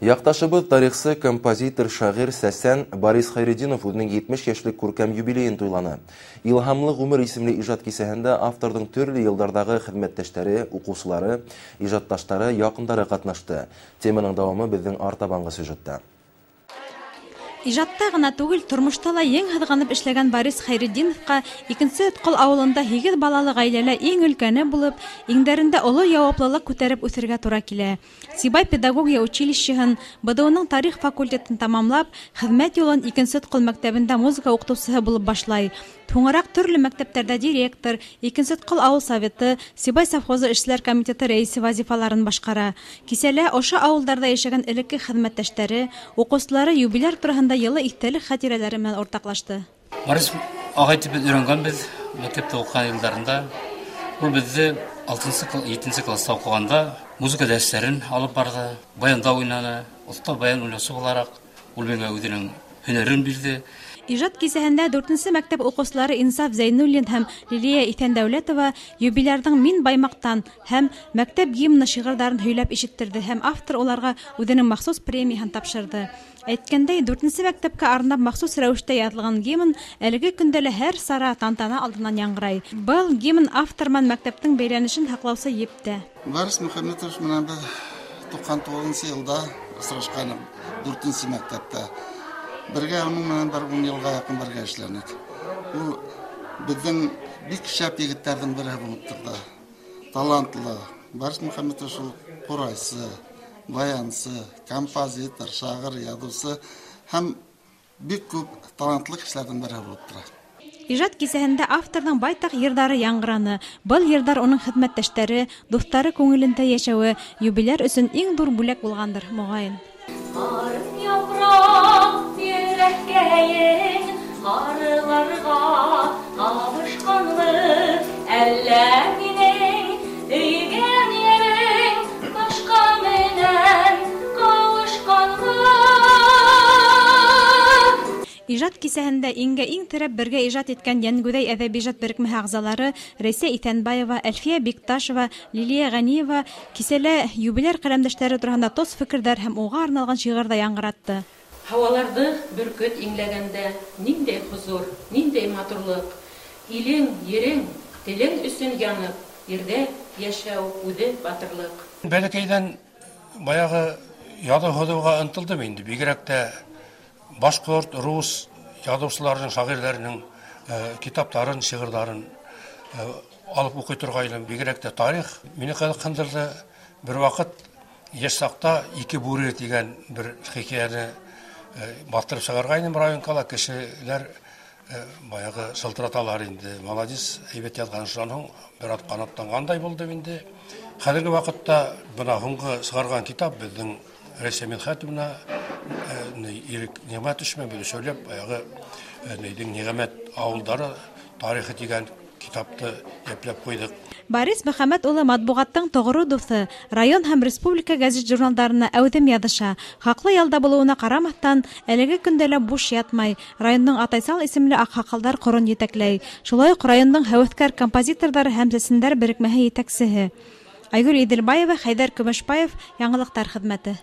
Якташыбыз тарихчы, композитор, шагыйрь Сәсән Борис Хайретдинов үзенең 70 яшьлек күркәм юбилеен туйланы. Илһамлы гомер исемле иҗат кисәһендә авторның төрле еллардагы хезмәттәшләре, укучылары, иҗатташлары, якындары катнашты. Теманың дәвамы безнең артабанғы сюжетта. Ижатта гына түгел, тормышта ла ең һыҙғанып эшләгән Борис Хайретдиновка икенсе Өткөл авылында 8 балалы гаиләлә иң өлкәне булып, иңдәрендә оло яуаплылык күтәреп үсергә тура килә. Сибай педагогия училищеһын, БДУның тарих факультетын тамамлап, хеҙмәт юлын икенсе Өткөл мәктәбендә музыка уҡытыусыһы булып башлай. Һуңыраҡ төрлө мәктәптәрҙә директор, икенсе Өткөл ауыл советы, Сибай совхозы эшселәр комитеты рәисе вазифаларын башҡара. Кисәлә ошо ауылдарҙа йәшәгән элекке хеҙмәттәштәре, уҡыусылары юбилер тураһында йылы иҫтәлек хатирәләре менән уртаҡлашты. Борис ағай тип өйрәнгәнбеҙ мәктәптә уҡыған йылдарында. Ул беҙҙе 6-7 класста уҡығанда музыка дәрестәрен алып барды, баянда уйнаны, оҫта баян уйнаусы булараҡ ул миңә үҙенең һөнәрен бирҙе. Ижат кисәһендә 4-нче мәктәп уҡыусылары Инсаф Зәйнуллин һәм Лилиә Иҫәндәүләтова юбилярҙың «Мин Баймаҡтан» һәм мәктәп гимны шиғырҙарын һөйләп ишеттерҙе һәм автор уларға үҙенең махсус премияһын тапшырҙы. Әйткәндәй, 4-нче мәктәпкә арнап махсус рәүештә яҙылған гимн әлеге көндә лә һәр сара тантана алдынан яңғырай. Был гимн авторман мәктәптең бәйләнешен һаҡлаусы ептә. Борис Мөхәммәтов менән беҙ 99 йылда осрашҡанбыҙ 4-нче мәктәптә. Бергә уның менән 10 йылға яҡын бергә эшләнек. Ул беҙҙең бик шәп егеттәрҙең береһе булып торҙо. Талантлы. Борис Мөхәммәтов шул ҡурайсы, баянсы, композитор, шағыр, яҙыусы һәм бик күп талантлы кешеләрҙең береһе булып тора. Ижат кисәһендә авторның байтаҡ йырҙары яңғыраны. Был йырҙар уның хеҙмәттәштәре, дуҫтары күңелендә йәшәүе юбилер өсөн иң ҙур бүләк булғандыр, моғайын. Arılarga alışkanlı elle minin üygen yerin başka menen kavuşkanlı. Ижат кисәһендә иң терәп бергә ижат иткән Йәнгүҙәй әҙәби ижад берекмәһе ағзалары Рәйсә Иҫәнбаева, Әлфиә Бикташева, Лилиә Ғәниева кисәлә юбилер ҡәләмдәштәре тураһында тос фекерҙәр һәм уға арналған шиғырҙа яңғыратты. Һауаларҙы бөркөт имләгәндә ниндәй хозур, ниндәй матурлык, илең, ерең, телең өсөн янып, ерҙә йәшәү үҙе батырлык. Бәләкәйҙән баяғы яҙыу һыҙыуға ынтылдым инде. Бигерәк тә башҡорт, рус яҙыусыларының, шағирҙәренең китаптарын, шиғырҙарын алып уҡый торғайным. Бигерәк тә тарих мине ҡыҙыҡһындырҙы. Бер ваҡыт йәш саҡта «Ике бүре» тигән бер хикәйәне баҫтырып сығарғайным районкала. Кешеләр баяғы шылтыраталар инде. Молодец, әйбәт яҙған шунан һуң бер ат ҡанаттанғандай булды инде. Хәҙерге ваҡытта бына һуңғы сығарған китап беҙҙең Рәйсә Минхәтовна Ниғмәт эшмәбеҙ сөйләп, баяғы Ниғмәт ауылдары тарихы тигән китапты йәпләп ҡуйҙык. Борис Мөхәммәт улы матбуғаттың тоғро дуҫы, район һәм республика гәзит-журналдарына әүҙем яҙыша. Хаҡлы ялда булыуына ҡарамаҫтан, әлеге көндә лә буш ятмай. Райондың Атайсал исемле аҡһаҡалдар ҡорон етәкләй. Шулай уҡ райондың һәүәҫкәр композиторҙары һәм сәсәндәр берекмәһе етәксеһе. Айгөл Иҙелбаева, Хәйҙәр Көмөшбаев, Яңылыҡтар хеҙмәте.